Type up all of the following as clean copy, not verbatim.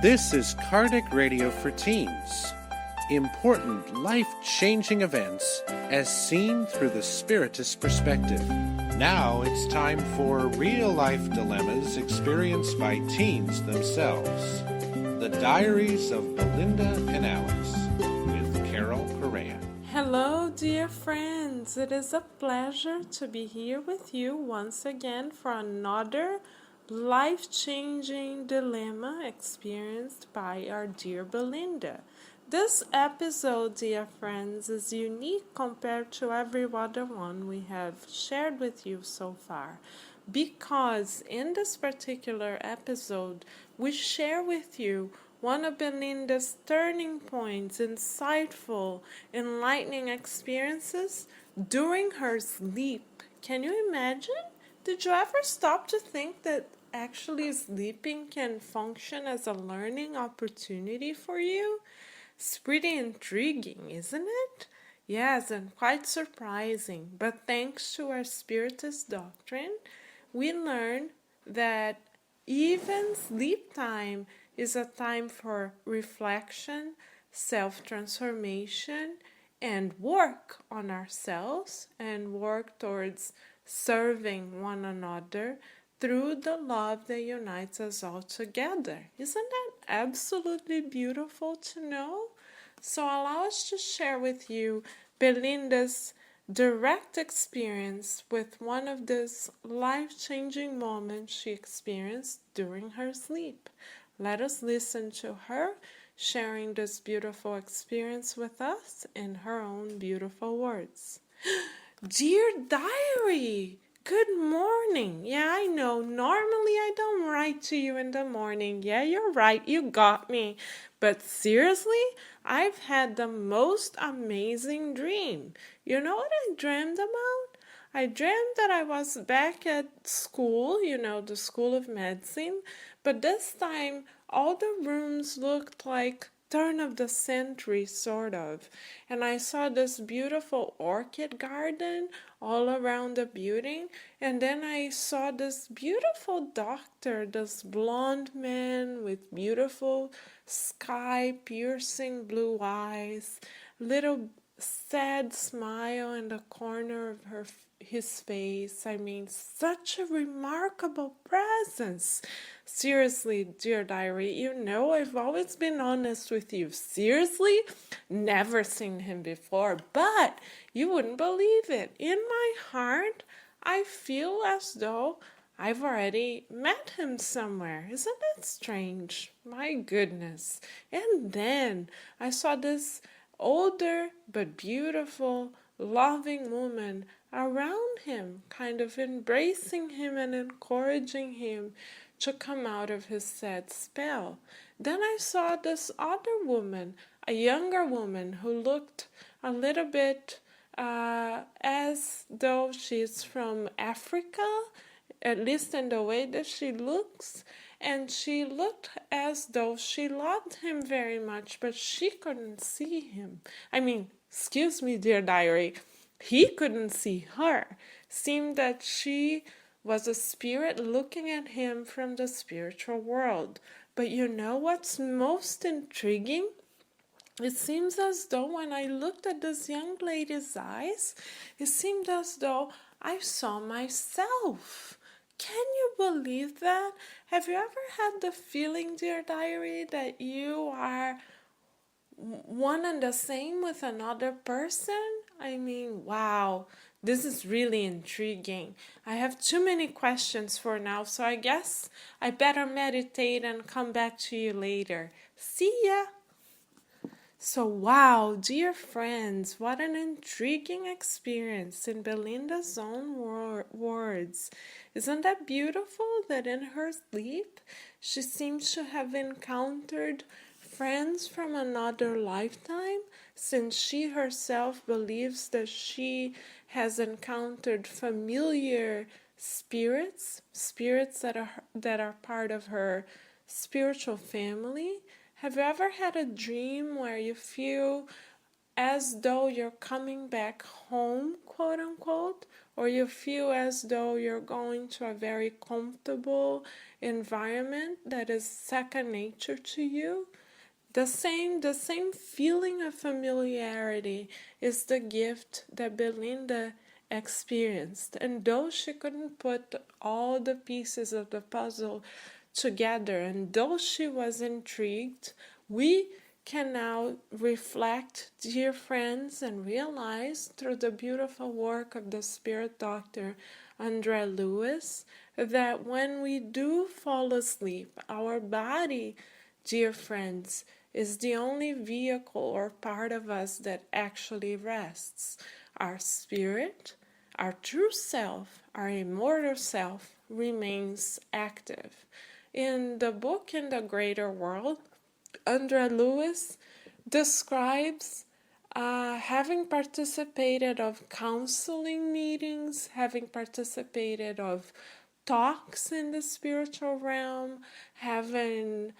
This is Kardec Radio for Teens. Important life-changing events as seen through the Spiritist perspective. Now it's time for real-life dilemmas experienced by teens themselves. The Diaries of Belinda and Alex with Carol Correa. Hello, dear friends. It is a pleasure to be here with you once again for another life-changing dilemma experienced by our dear Belinda. This episode, dear friends, is unique compared to every other one we have shared with you so far, because in this particular episode, we share with you one of Belinda's turning points, insightful, enlightening experiences during her sleep. Can you imagine? Did you ever stop to think that actually sleeping can function as a learning opportunity for you? It's pretty intriguing, isn't it? Yes, and quite surprising. But thanks to our Spiritist doctrine, we learn that even sleep time is a time for reflection, self-transformation, and work on ourselves and work towards serving one another through the love that unites us all together. Isn't that absolutely beautiful to know? So allow us to share with you Belinda's direct experience with one of these life-changing moments she experienced during her sleep. Let us listen to her sharing this beautiful experience with us in her own beautiful words. Dear Diary, good morning. Yeah, I know. Normally I don't write to you in the morning. Yeah, you're right. You got me. But seriously, I've had the most amazing dream. You know what I dreamed about? I dreamed that I was back at school, the School of Medicine, but this time all the rooms looked like turn of the century, sort of. And I saw this beautiful orchid garden all around the building, and then I saw this beautiful doctor, this blonde man with beautiful sky-piercing blue eyes, little sad smile in the corner of his face. I mean, such a remarkable presence. Seriously, dear diary, I've always been honest with you. Seriously, never seen him before, but you wouldn't believe it. In my heart, I feel as though I've already met him somewhere. Isn't that strange? My goodness. And then I saw this older but beautiful, loving woman around him, kind of embracing him and encouraging him to come out of his sad spell. Then I saw this other woman, a younger woman who looked a little bit as though she's from Africa, at least in the way that she looks, and she looked as though she loved him very much, but she couldn't see him. I mean, excuse me, dear diary, he couldn't see her. Seemed that she was a spirit looking at him from the spiritual world. But you know what's most intriguing? It seems as though when I looked at this young lady's eyes, it seemed as though I saw myself. Can you believe that? Have you ever had the feeling, dear diary, that you are one and the same with another person? I mean, wow, this is really intriguing. I have too many questions for now, so I guess I better meditate and come back to you later. See ya! So wow, dear friends, what an intriguing experience in Belinda's own words. Isn't that beautiful that in her sleep she seems to have encountered friends from another lifetime, since she herself believes that she has encountered familiar spirits that are part of her spiritual family. Have you ever had a dream where you feel as though you're coming back home, quote unquote, or you feel as though you're going to a very comfortable environment that is second nature to you. The same feeling of familiarity is the gift that Belinda experienced. And though she couldn't put all the pieces of the puzzle together, and though she was intrigued, we can now reflect, dear friends, and realize through the beautiful work of the spirit doctor Andre Lewis that when we do fall asleep, our body, dear friends, is the only vehicle or part of us that actually rests. Our spirit, our true self, our immortal self remains active. In the book In the Greater World, Andre Lewis describes having participated of counseling meetings, having participated of talks in the spiritual realm, having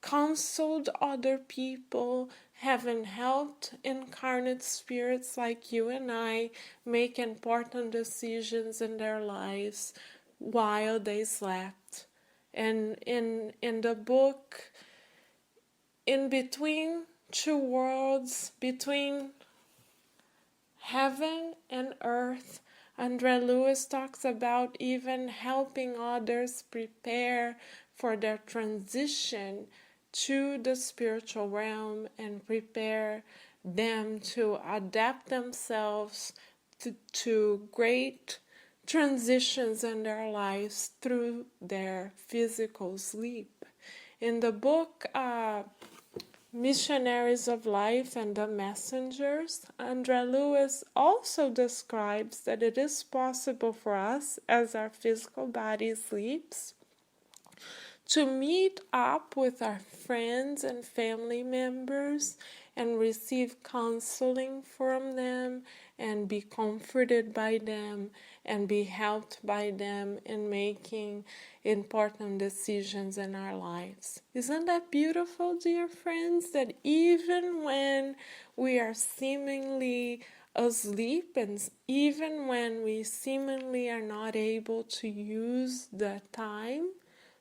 counseled other people, having helped incarnate spirits like you and I make important decisions in their lives while they slept. And in the book, In Between Two Worlds, between heaven and earth, Andre Lewis talks about even helping others prepare for their transition to the spiritual realm and prepare them to adapt themselves to great transitions in their lives through their physical sleep. In the book, Missionaries of Life and the Messengers, Andre Lewis also describes that it is possible for us, as our physical body sleeps, to meet up with our friends and family members and receive counseling from them and be comforted by them and be helped by them in making important decisions in our lives. Isn't that beautiful, dear friends, that even when we are seemingly asleep and even when we seemingly are not able to use the time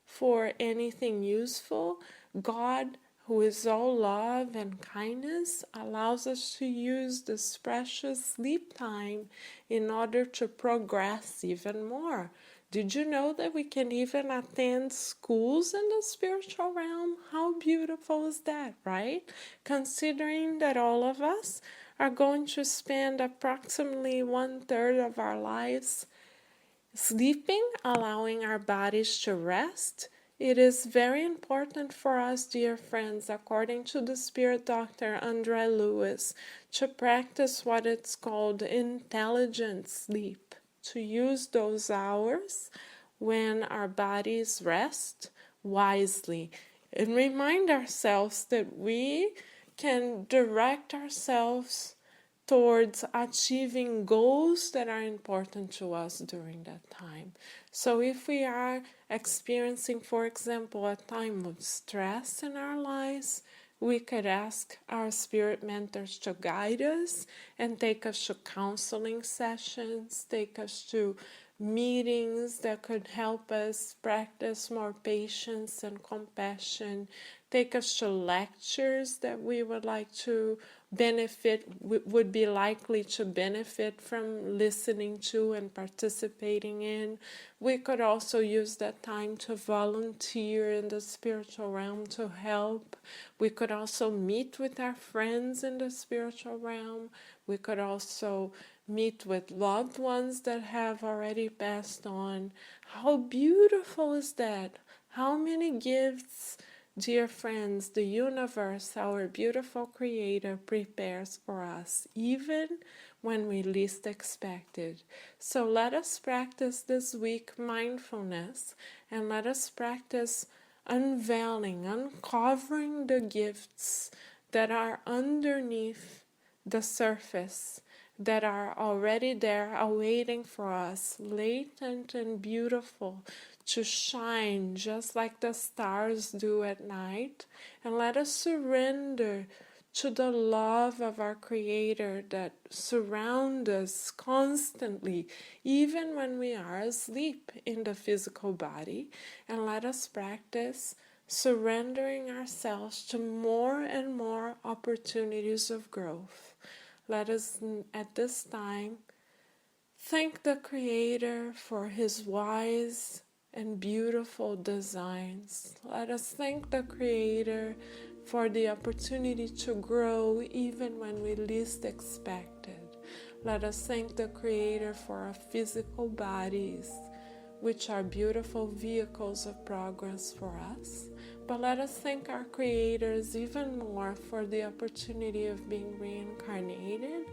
for anything useful, God, who is all love and kindness, allows us to use this precious sleep time in order to progress even more. Did you know that we can even attend schools in the spiritual realm? How beautiful is that, right? Considering that all of us are going to spend approximately 1/3 of our lives sleeping, allowing our bodies to rest, it is very important for us, dear friends, according to the spirit doctor Andre Lewis, to practice what it's called intelligent sleep, to use those hours when our bodies rest wisely and remind ourselves that we can direct ourselves towards achieving goals that are important to us during that time. So if we are experiencing, for example, a time of stress in our lives, we could ask our spirit mentors to guide us and take us to counseling sessions, take us to meetings that could help us practice more patience and compassion, take us to lectures that we would like to would be likely to benefit from listening to and participating in. We could also use that time to volunteer in the spiritual realm to help. We could also meet with our friends in the spiritual realm. We could also meet with loved ones that have already passed on. How beautiful is that? How many gifts, dear friends, the universe, our beautiful creator, prepares for us, even when we least expect it. So let us practice this week mindfulness, and let us practice unveiling, uncovering the gifts that are underneath the surface, that are already there awaiting for us, latent and beautiful, to shine just like the stars do at night. And let us surrender to the love of our Creator that surrounds us constantly, even when we are asleep in the physical body. And let us practice surrendering ourselves to more and more opportunities of growth. Let us, at this time, thank the Creator for His wise and beautiful designs. Let us thank the Creator for the opportunity to grow even when we least expect it. Let us thank the Creator for our physical bodies, which are beautiful vehicles of progress for us. But let us thank our Creators even more for the opportunity of being reincarnated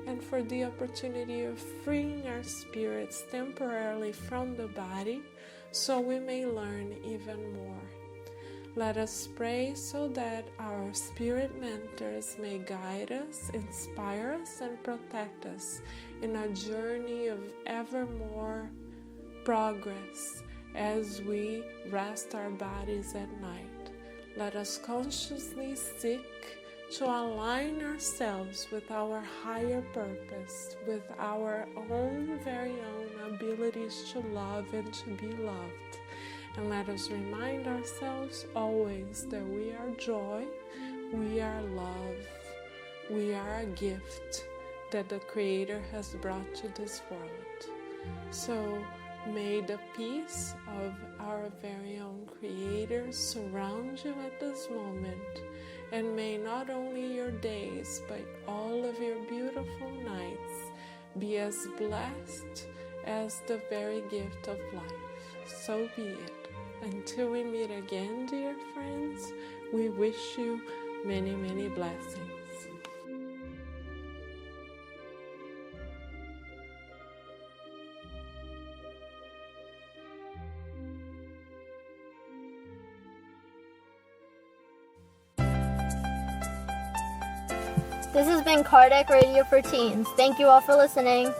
and for the opportunity of freeing our spirits temporarily from the body so we may learn even more. Let us pray so that our spirit mentors may guide us, inspire us, and protect us in a journey of ever more progress as we rest our bodies at night. Let us consciously seek to align ourselves with our higher purpose, with our own very own abilities to love and to be loved. And let us remind ourselves always that we are joy, we are love, we are a gift that the Creator has brought to this world. So may the peace of our very own Creator surround you at this moment, and may not only your days, but all of your beautiful nights be as blessed as the very gift of life. So be it. Until we meet again, dear friends, we wish you many, many blessings. This has been Cardiac Radio for Teens. Thank you all for listening.